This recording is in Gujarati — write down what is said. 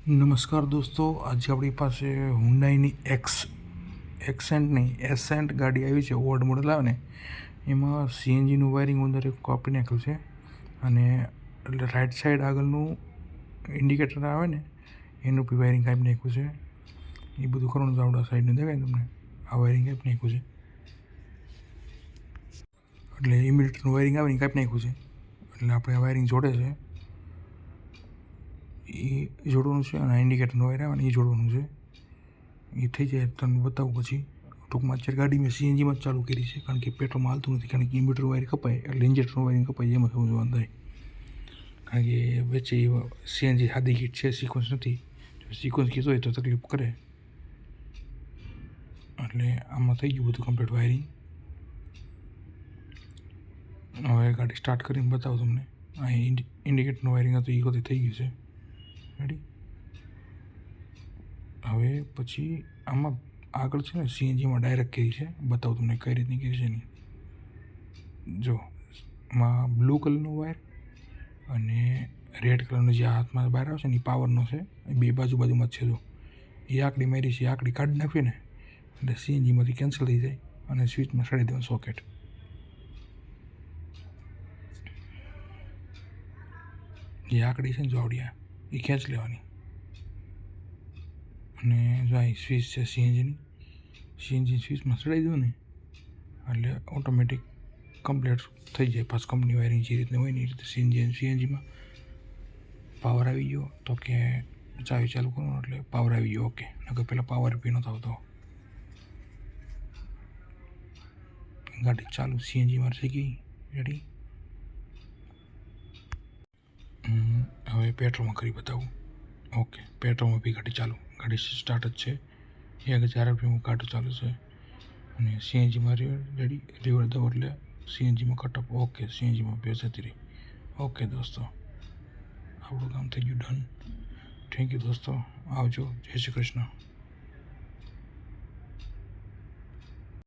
નમસ્કાર દોસ્તો, આજે આપણી પાસે હુન્ડાઈની એક્સેન્ટ નહીં એસેન્ટ ગાડી આવી છે. ઓલ્ડ મોડલ આવે ને એમાં સીએનજીનું વાયરિંગ અંદર કાપી નાખ્યું છે. અને એટલે રાઈટ સાઈડ આગળનું ઇન્ડિકેટર આવે ને એનું બી વાયરિંગ કાપી નાખ્યું છે. એ બધું કરવાનું તો આપણા સાઈડનું દેખાય તમને. આ વાયરિંગ કાપી નાખ્યું છે એટલે ઇમિડિએટરનું વાયરિંગ આવે ને કાપી નાખ્યું છે. એટલે આપણે આ વાયરિંગ જોડે છે એ જોડવાનું છે. અને ઇન્ડિકેટરનું વાયર આવે ને એ જોડવાનું છે. એ થઈ જાય તમને બતાવું પછી. ટૂંકમાં અત્યારે ગાડી મેં સીએનજીમાં જ ચાલુ કરી છે, કારણ કે પેટ્રોલમાં હાલતું નથી. કારણ કે ઇન્વર્ટર વાયર કપાય એટલે ઇન્જેક્ટરનું વાયરિંગ કપાય એમાં શું જોવાનું થાય. કારણ કે વચ્ચે સીએનજી સાદી કીટ છે, સિક્વન્સ નથી. જો સિક્વન્સ કીટ હોય તો તકલીફ કરે. એટલે આમાં થઈ ગયું બધું કમ્પ્લીટ વાયરિંગ. હવે ગાડી સ્ટાર્ટ કરીને બતાવું તમને. અહીં ઇન્ડિકેટરનું વાયરિંગ હતું એ બધું થઈ ગયું છે. રેડી. હવે પછી આમાં આગળ છે ને સીએનજીમાં ડાયરેક્ટ કરી છે, બતાવું તમને કઈ રીતની કરી છે. નહીં જો આમાં બ્લુ કલરનો વાયર અને રેડ કલરનો જે હાથમાં બહાર આવશે ને એ પાવરનો છે. એ બે બાજુમાં જ છે. જો એ આકડી મારી છે, એ આકડી કાઢી નાખવી ને એટલે સીએનજીમાંથી કેન્સલ થઈ જાય અને સ્વિચમાં સડી દેવાનું સોકેટ. જે આકડી છે ને જોડિયા એ ખેંચ લેવાની. અને જો અહીં સ્વિચ છે સીએનજી સ્વિચમાં ચડાવી દો ને એટલે ઓટોમેટિક કમ્પ્લીટ થઈ જાય. પાછું કંપની વાયરિંગ જે રીતના હોય ને એ રીતે સીએનજીમાં પાવર આવી ગયો તો કે ચાવી ચાલુ કરવાનું એટલે પાવર આવી ગયો. ઓકે. નકર પહેલાં પાવર બી નહોતો આવતો. ગાડી ચાલુ સીએનજીમાં થઈ ગઈ. રેડી. હવે પેટ્રોલમાં કરી બતાવું. ઓકે. પેટ્રોલમાં બી ગાડી ચાલુ. ગાડી સ્ટાર્ટ જ છે. 1000 RPM ગાડી ચાલુ છે. અને સીએનજીમાં રેડી રિવર દો એટલે સીએનજીમાં કટઅપ. ઓકે. સીએનજીમાં બે જતી રહી. ઓકે દોસ્તો, આપણું કામ થઈ ગયું ડન. થેન્ક યુ દોસ્તો. આવજો. જય શ્રી કૃષ્ણ.